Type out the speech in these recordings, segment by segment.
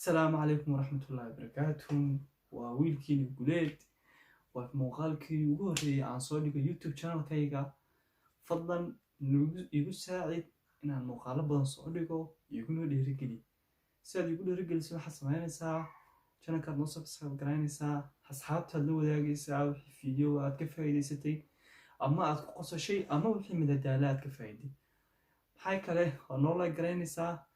السلام عليكم ورحمة الله وبركاته وويلكيني قوليد وفي مقالكي وقوري عن صديق يوتيوب channel كيغا فضلا يقول ساعد إن المقالة بدن صديقه يقولوا لي رجلي ساعد يقولوا رجلي سوى حسمين ساعة channel كان نصف سحب قراني ساعة أصحاب تلو ذاقي ساعة وفي فيديو كفايدي ستي أما أتقص شيء أما وحي من الدالات كفايدي هاي كله ونولا قراني ساعة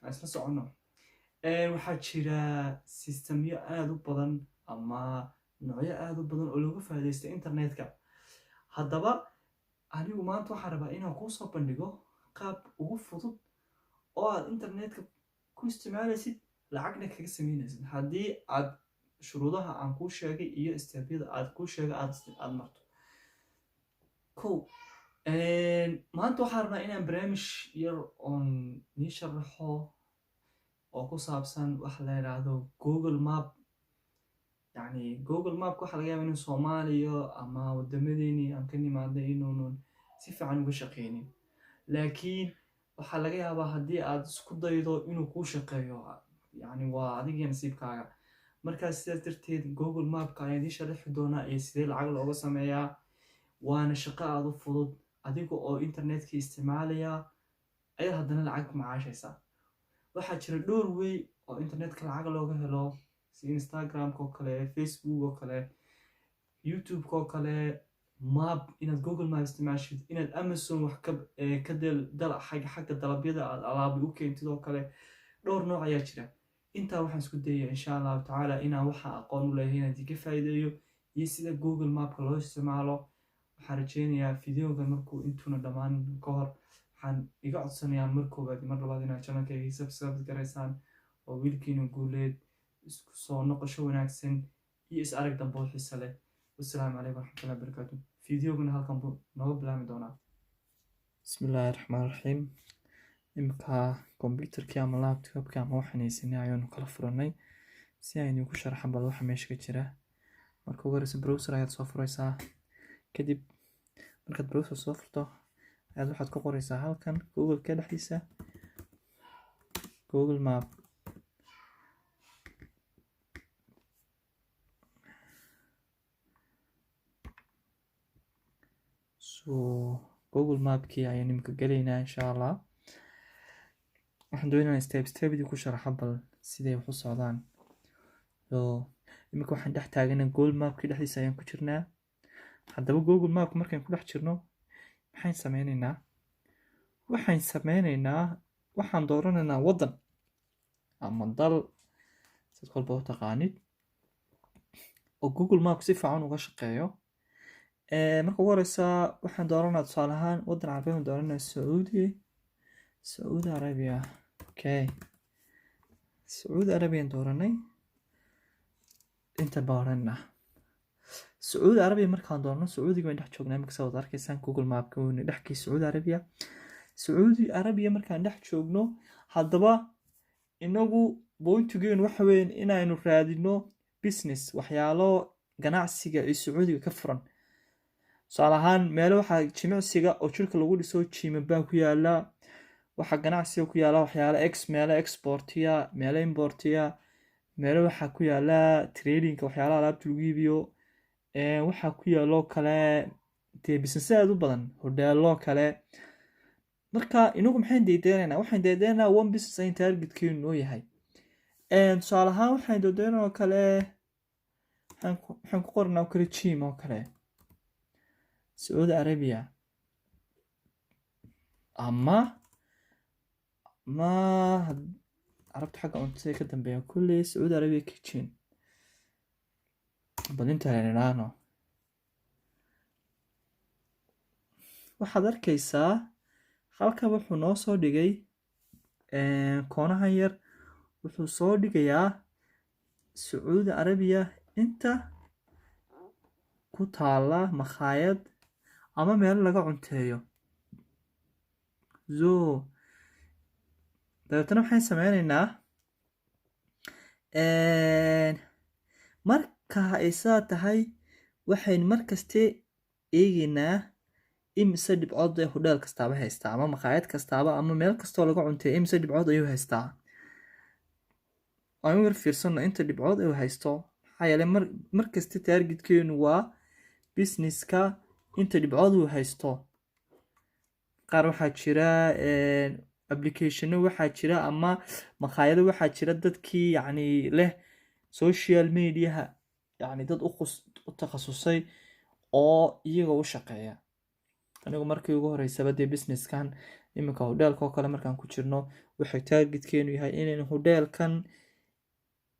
أسلا سعنا waxaa jira sistemyo aada u badan ama noocyo aada u badan oo lagu faa'iideysto internetka. Haddaba anigu maanta waxaan rabaa inaan kuu soo bandhigo qaab ugu fudud oo aad internetka ku isticmaalaysid lacagna kaga sameynaysid haddii aad shuruudaha aan kuu sheegay iyo istaabiyada aad kuu sheegay aad marto. Maanta waxaan rabaa inaan barnaamij yar oon nii sharaxo oo ku saabsan waxa la yiraahdo Google Map. Google Map waxa laga yaabaa in Soomaaliya ama wadamadeeni aan ka nimaadnay inuu si fiican uga shaqeynin, laakiin waxa laga yaabaa haddii aad isku daydo inuu kuu shaqeeyo waa adiga nasiibkaaga. Markaas sidaas darteed Google Map ayaan idin sharixi doonaa iyo sidee lacag looga sameeyaa. Waana shaqo aad u fudud adiga oo internetka isticmaalaya ayaa haddana lacag macaashaysa. waxaa jira dhowr way oo internetka lacag looga helo sida Instagram oo kale, Facebook oo kale, YouTube oo kale, Map inaad Google Map isticmaashid, inaad Amazon wax ka xagga dalabyada aad alaab u keentid oo kale. dhowr nooc ayaa jira. intaa waxaan isku dayayaa insha Allah tacaala inaan waxa aqoon u leeyahay inaan idinka faa'iideeyo iyo sida Google Mapka loo isticmaalo. waxaan rajeynayaa videogan markuu intuuna dhammaan ka hor waxaan iga codsanayaa mar koowaad mar labaad inaad channelkayga subscribe garaysaan oo wiilkiina guuleed isku soo noqosho wanaagsan iyo is arag dambe oo xiiso leh. wassalaamu calaykum waraxmatullahi wabarakaatu. videogan halkan buu nooga bilaami doonaa. bismillaahi raxmaani raxiim. imika computerkii ama laptopkii ama waxaan haysanay ayaanu kala furanay si aynu ku sharaxan bal waxa meesha ka jira. marka ugu horeysa browser ayaad soo furaysaa. kadib markaad browser soo furto ayaad waxaad ku qoraysaa halkan Google ka dhexdiisa Google Map. Google Mapkii ayaan imika gelaynaa insha Allah. waxaan doonaynaa step-stepdii ku sharaxa bal siday wax u socdaan. imika waxaan dhex taaganaa Google Mapkii dhexdiisa ayaan ku jirnaa. haddaba Google Map markaan ku dhex jirno maxaan sameynaynaa waxaan dooranaynaa waddan ama dal sid walba u taqaanid oo Google Map si fiican uga shaqeeyo. marka ugu horeysa waxaan dooranaa tusaale ahaan waddan carabiyan dooranaa Saudi Arabia. Saudi Arabian dooranay inta baaranna Saudi Arabia markaan doorno Saudiga waan dhex joognaa. imika soo arkaysaan Google Mapka uu dhexkii Saudi Arabia markaan dhex joogno. haddaba inagu point-geenu waxa weyn inaynu raadino business waxyaalo ganacsiga ee Saudiga ka furan. tusaale ahaan meelo waxa jimicsiga oo jirka lagu dhiso gym baa ku yaala, waxa ganacsiga ku yaala waxyaalo meelo exportiya, meelo importiya, meelo waxa ku yaala trading waxyaalo alaabta lagu iibiyo. waxa ku yaalo kale business aad u badan hoteelo kale. marka inagu maxaan deedeynaa one business ay targetkeenu noo yahay. tusaale ahaan waxaan deedeynaa kale waxaan ku qornaa kale gym oo kale Saudi Arabia ama carabta xagga cuntada ka dambeeya kulli Saudi Arabia kitchen badintaanano. waxaad arkaysaa halkan wuxuu noo soo dhigay koonahan yar wuxuu soo dhigayaa Saudi Arabia inta ku taala makhaayad ama meel laga cunteeyo. dabeetana waxaan sameynaynaa marka ay saa tahay waxaynu markaste eegaynaa imise dhibcood ee hodheel kastaaba haystaa ama makhaayad kastaaba ama meel kastoo laga cuntay imise dhibcood ayuu haystaa. aan yar fiirsano inta dhibcood uu haysto. Maxaa yeelay mar kasta targetkeenu waa businesska inta dhibcood uu haysto. qaar waxaa jira applicationo waxaa jira ama maqaayado waxaa jira dadkii yacni leh social mediaha yacni dad u takhasusay oo iyaga u shaqeeya. anigu markii ugu horeysaba dee businesskan iminka hodheelka oo kale markaan ku jirno waxay targetkeenu yahay inaynu hodheelkan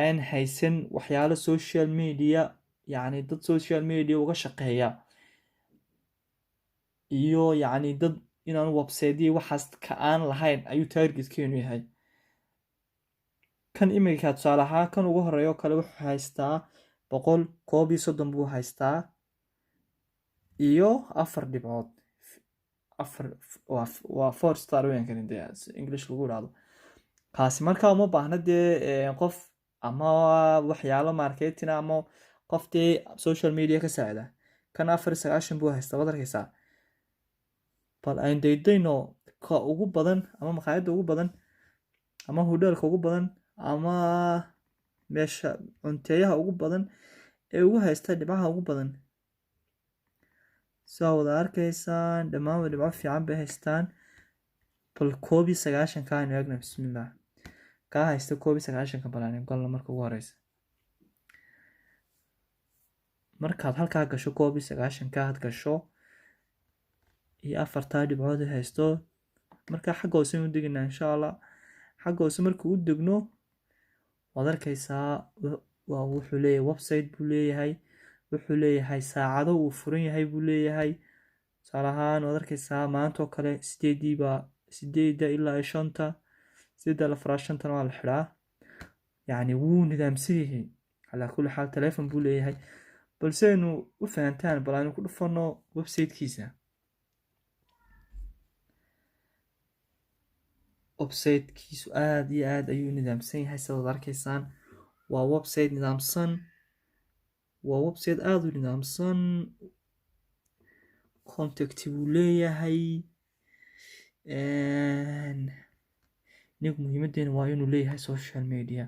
aan haysan waxyaalo social media yacni dad social media uga shaqeeya iyo yacni dad inaan website waxaas ka aan lahayn ayuu targetkeenu yahay. kan iminka tusaale ahaan kan ugu horeeyo kale wuxuu haystaa 130 buu haystaa iyo 4 dhibcood. 4 waa 4 star weyn kan dee English lagu yiraahdo. kaasi markaa uma baahna dee qof ama waxyaalo marketing ama qof dee social media ka saacida. kan 4.9 buu haystaa wad arkaysaa. bal aan daydayno ka ugu badan ama maqaayada ugu badan ama hodheelka ugu badan ama meesha cunteeyaha ugu badan ee ugu haysta dhibcaha ugu badan. soo wada arkaysaan dhammaan dhibco fiican bay haystaan. bal 91 ka aan eegno bismillah. ka haysta 91 ka balaan galno marka ugu horeysa. markaad halkaa gasho 91 ka had gasho iyo 4 dhibcood haysto marka xagga hoose u degnaa insha Allah. xagga hoose markuu u degno waad arkaysaa waa wuxuu leeyahay website buu leeyahay, wuxuu leeyahay saacado uu furan yahay buu leeyahay. salahaan waad arkaysaa maanta oo kale 8 ilaa 5 8 ilaa 5 waa la xiraa. yacni wuu nidaamsan yahay ala kulli xaal telefoon buu leeyahay. balse inuu u fahantaan bal aanu ku dhufano website-kiisa. website-kiisu aad iyo aad ayuu nidaamsan yahay sidaad arkaysaan. waa website nidaamsan, waa website aad u nidaamsan. contact buu leeyahay. nig muhiimadeena waa inuu leeyahay social media.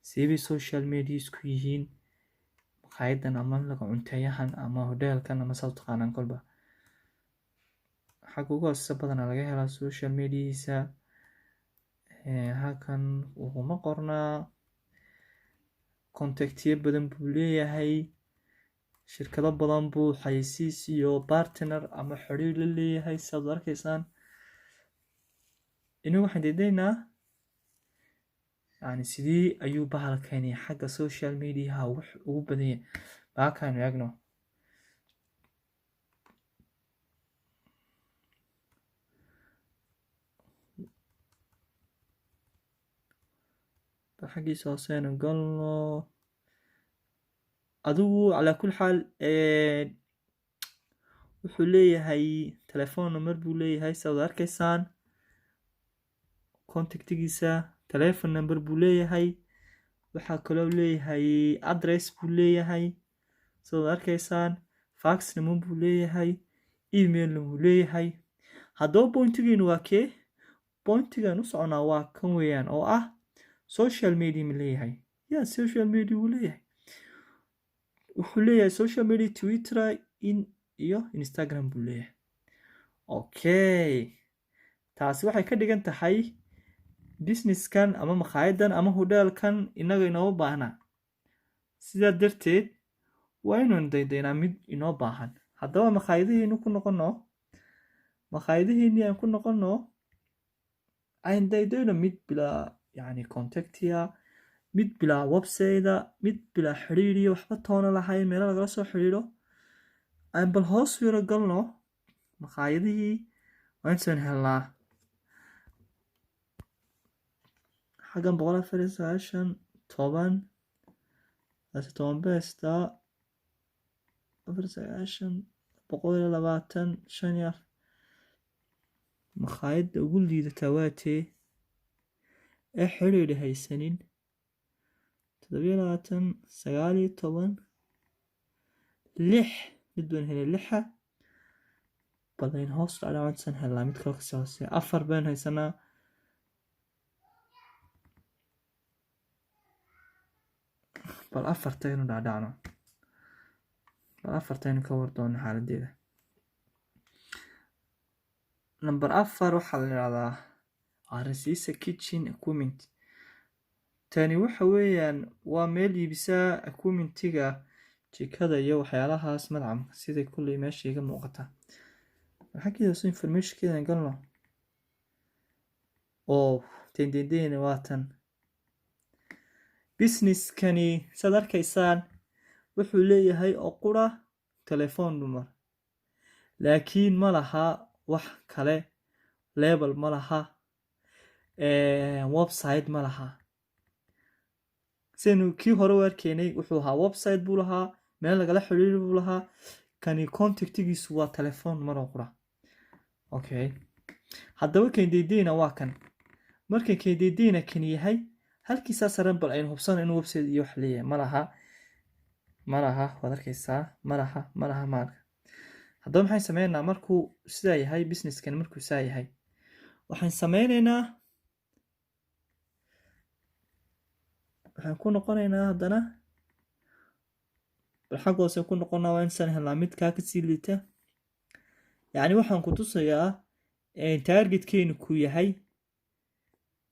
siibay social media isku yihiin maqaayadan ama laga cunteeyahan ama hodheelkan ama saad taqaanaan kolba. xagga ugu hooseysa badanaa laga helaa social mediahiisa. halkan wuxuuma qornaa contactiyo badan buu leeyahay. shirkado badan buu xayeysiis iyo partner ama xiriir la leeyahay sidaad arkaysaan. inagu waxaan daydaynaa yani sidii ayuu bahalkani xagga social mediaha ugu badan yahay. baakaanu eegno. xaggiisa hooseenu galno. adigu calaa kulli xaal wuxuu leeyahay telefoon number buu leeyahay sidaad arkaysaan. contactigiisa telephone number buu leeyahay. waxaa kaloo leeyahay address buu leeyahay sidaad arkaysaan. fax number buu leeyahay. email buu leeyahay. haddaba pointigiinu waa kee? pointigan u soconaa waa kan weeyaan oo ah social media ma leeyahay. yaa social media wuu leeyahay. wuxuu leeyahay social media Twitter iyo Instagram buu leeyahay. okay, taasi waxay ka dhigan tahay businesskan ama maqaayadan ama hodheelkan inaga inoo baahna. sidaa darteed waa inuu daydaynaa mid inoo baahan. haddaba maqaayadihiinu ku noqono. maqaayadihiini aan ku noqono aan daydayno mid bilaa yani contactia, mid bilaa website, mid bilaa xiriiriyo waxba toona lahayn meelo lagala soo xiriiro. aan bal hoos yaro galno maqaayadihii waan soo helnaa. xaggan 149 10 besta 490 120 maqaayadda ugu liidata waatee ee xiriir haysanin 27 19 6 mid baan helay 6 balayn hoos dhacaan helnaa mid kale kasoo hoose 4 baan haysanaa. bal afartaynu dhaadhacno bal afartaynu ka wardoono xaaladeeda. number 4 waxaa la yidhahdaa Arsisa kitchen equipment. tani waxa weeyaan waa meel iibisa equipmentiga jikada iyo waxyaalahaas madcamka sida kulley meesha iga muuqata. waxaa kidaas informationkeeda galno oo tendendeena waatan business kani sad arkaysaan wuxuu leeyahay oo qura telephone number, laakiin ma laha wax kale, label ma laha, website ma laha. sinu kii hore u arkeenay wuxuu ahaa website buu lahaa, meel lagala xiriiro buu lahaa. kani contactigiisu waa telephone number oo qura. okay, haddaba kendeediina waa kan. marka kendeediina kan yahay halkiisa saran bal aynu hubsano inuu website iyo wax leeyahay. ma laha waad arkaysaa, ma laha marka. haddaba maxaan sameynaa markuu sidaa yahay businesskan markuu sidaa yahay waxaan sameynaynaa waxaan ku noqonaynaa haddana bal xag hoose ku noqonaa waa insan helnaa mid kaa kasii liita. yacni waxaan ku tusayaa targetkeenu ku yahay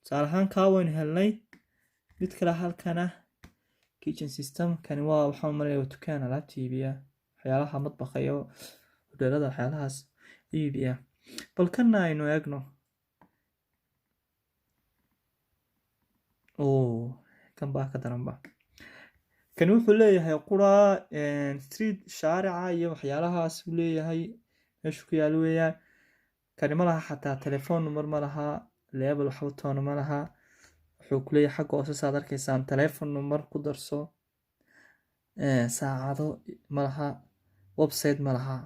tusaale ahaan kaa waynu helnay. mid kale halkana kitchen system kani waa waxaan marayaa dukaan alaabta iibiya waxyaalaha madbaqa iyo hudheelada waxyaalahaas iibiya. bal kana aynu eegno. kan baa ka daranba. kani wuxuu leeyahay qura street shaarica iyo waxyaalahaas uu leeyahay meeshu ku yaalo weeyaan. kani ma laha xataa telephone number ma laha, label waxba toona ma laha. wuxuu ku leeyahay xagga hoose saad arkaysaan telephone number ku darso, saacado ma laha, website ma laha.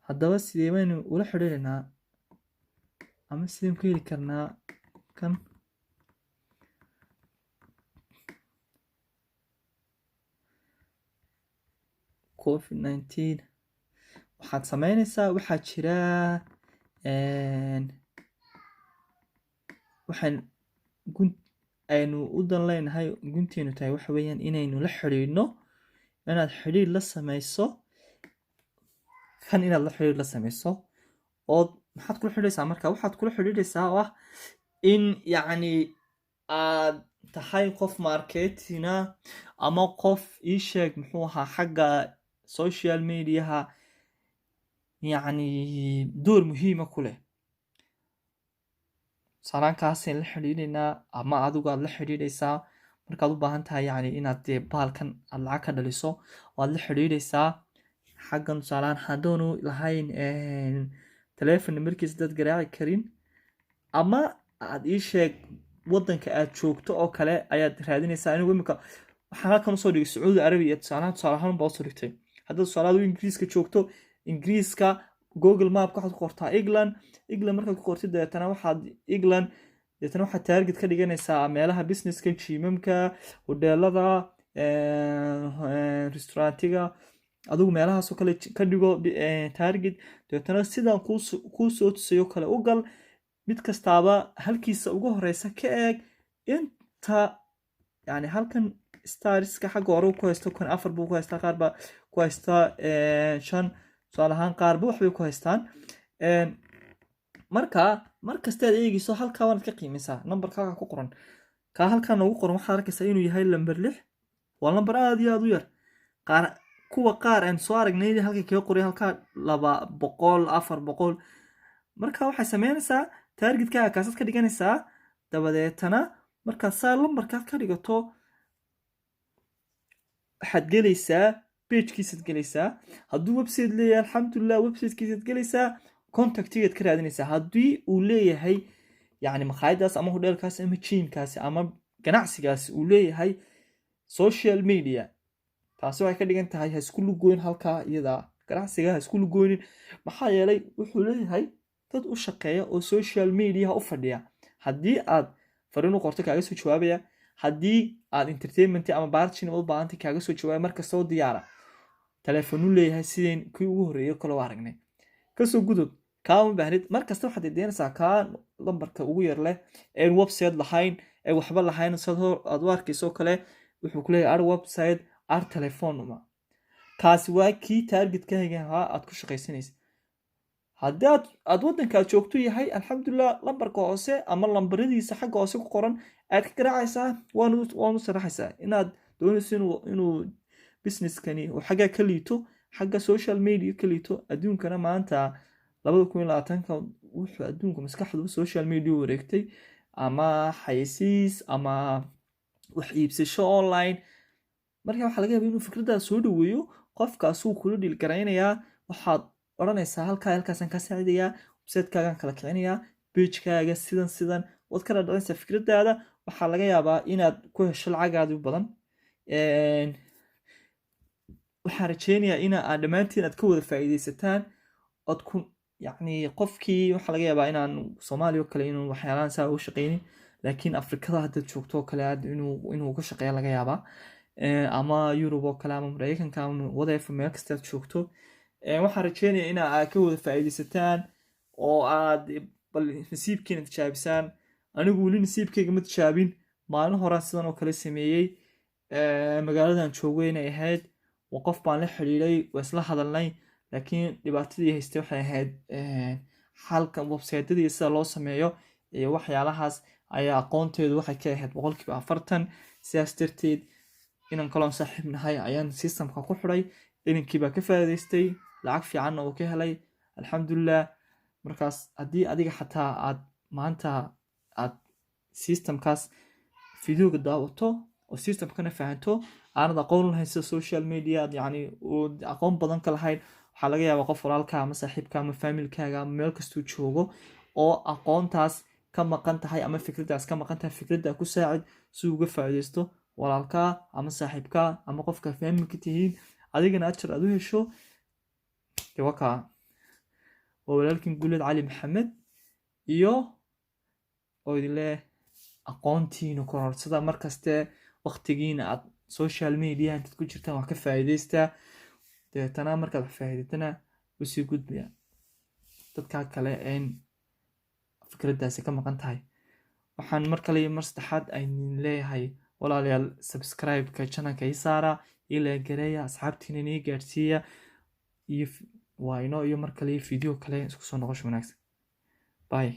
haddaba sidee baynu ula xiriirinaa ama sideen ku heli karnaa kan? COVID-19 waxaad sameynaysaa waxaa jira waxaan aynu u dan leenahay gunteenu tahay waxa weeyaan inaynu la xiriirno, inaad xiriir la sameyso kan inaad la xiriir la sameyso. oo maxaad kula xiriiraysaa marka? waxaad kula xiriiraysaa oo ah in yacni aad tahay qof marketina ama qof ii sheeg muxuu ahaa xagga social mediaha yacni door muhiima ku leh. salaankaasaan la xiriirinaa ama adigu aad la xiriiraysaa markaad u baahan tahay yacni inaad dee baalkan aad lacag ka dhaliso waad la xiriiraysaa. xaggan tusaalaan haddoonu lahayn telephone markiis dad garaaci karin ama aad ii sheeg waddanka aad joogto oo kale ayaad raadinaysaa. anigu imika waxaan halkan usoo dhigay Sacuudi Arabiya tusaale ahaan baa usoo dhigtay. haddaad tusaalaad ingiriiska joogto ingiriiska google map waxaad ku qortaa England markaad ku qortid deetana waxaad England deetana waxaad target ka dhiganaysaa meelaha businesska, jimamka, hoteelada, restaurantiga, adigu meelahaas oo kale ka dhigo target. deetana sidaan kuu soo tusayo kale u gal, mid kastaaba halkiisa ugu horeysa ka eeg inta yani halkan starska xagga hore ku haysto kan 4 buu ku haystaa, qaar baa ku haystaa 5 tusaale ahaan qaar buu waxbay ku haystaan. markastaad eegayso halkaa waad ka qiimeysaa numberkaaga ku qoran. kaa halkaan ugu qoran waxaad arkaysaa inuu yahay number 6. waa number aad iyo aad u yar. kuwa qaar aan soo aragnay halka kaga qoray halkaa 200 400. marka waxay sameynaysaa targetkaaga kaasaad ka dhiganaysaa. dabadeetana markaad saa lambarkaad ka dhigato waxaad gelaysaa pagekiisaad gelaysaa. hadduu website leeyahay alxamdulillah websitekiisaad gelaysaa, contactigaad ka raadinaysaa. haddii uu leeyahay yacni makhaayadaas ama hodheelkaas ama jiimkaasi ama ganacsigaasi uu leeyahay social media, taasi waxay ka dhigan tahay ha isku lugoyn halkaa iyada ganacsiga ha isku lugoynin. maxaa yeelay wuxuu leeyahay dad u shaqeeya oo social media u fadhiya. haddii aad fariin u qorto kaaga soo jawaabaya, haddii aad entertainment ama barchin u baahantay kaaga soo jawaabaya markasta oo diyaara. telefoonu leeyahay sideen kii ugu horreeyay kale waa aragnay. kasoo gudub kaa uma baahnid markasta waxaad deynaysaa kaa lambarka ugu yar leh een website lahayn ee waxba lahayn sidoo aad u arkayso kale wuxuu ku leeyahay ar website ar telephone uma kaasi waa kii targetkaaga ahaa aad ku shaqaysanaysa haddii aad waddankaad joogto yahay alxamdulilah lambarka hoose ama lambaradiisa xagga hoose ku qoran aad ka garaacaysaa waanu sharaxaysaa inaad doonayso inuu businesskani uu xagga ka liito xagga social media ka liito adduunkana maanta 2020 wuxuu adduunka maskaxdu social media wareegtay ama xayisiis ama wax iibsasho online marka waxa laga yaabaa inuu fikradaas soo dhaweeyo qofkaas uu kula dhil garaynayaa waxaad oranaysaa halkaasaan ka saacidayaa website-kaagan kala kicinayaa page-kaaga sidan wad kala dhalinaysaa fikradaada waxaa laga yaabaa inaad ku hesho lacagaadu badan waxaan rajeynayaa in aad dhammaantiin aad ka wada faa'iidaysataan ood ku yacni qofkii waxaa laga yaabaa inaan Soomaaliya oo kale inuu waxyaalaan saa u shaqeynin laakiin Afrikada hadda joogto kale aad inuu ka shaqeeyo laga yaabaa ama Europe oo kale ama Mareykanka ama whatever meel kasta aad joogto waxaan rajeynayaa in aad ka wada faa'iidaysataan oo aad bal nasiibkiina tijaabisaan anigu weli nasiibkayga ma tijaabin maalin hore sidan oo kale sameeyay magaaladan joogay inay ahayd qof baan la xiriiray waa isla hadalnay laakiin dhibaatadii haystay waxay ahayd halka website-yada sida loo sameeyo iyo waxyaalahaas ayaa aqoonteedu waxay ka ahayd 40% sidaas darteed inaan kaloon saaxiib nahay ayaan systemka ku xiray inankii baa ka faa'iidaystay lacag fiican oo ka helay alxamdulillah markaas haddii adiga xataa aad maanta aad systemkaas fiidiyowga daawato oo systemkana fahanto aanad aqoon lahayn sida social media yacni aqoon badan ka lahayn waxaa laga yaabaa qof walaalkaa ama saaxiibka ama familkaaga ama meel kastuu joogo oo aqoontaas ka maqan tahay ama fikradaas ka maqan tahay fikradda ku saacid si uga faa'iidaysto walaalkaa ama saaxiibkaa ama qofka familka tihiin adigana ajar aad u hesho waa walaalkin Guuled Cali Maxamed iyo oo idin leh aqoontiina kororsada markaste waqtigiina aad social media inta ku jirtaan wax ka faa'iidaystaa deetana markaad wax faa'iidatana u sii gudbiya dadka kale een fikradaasi ka maqan tahay waxaan mar kale mar saddexaad ay leeyahay walaalayaal subscribe-ka channelka ii saara ila gareeya asxaabtiina inay gaarsiiya iyo waa inoo iyo mar kale video kale isku soo noqosho wanaagsan bye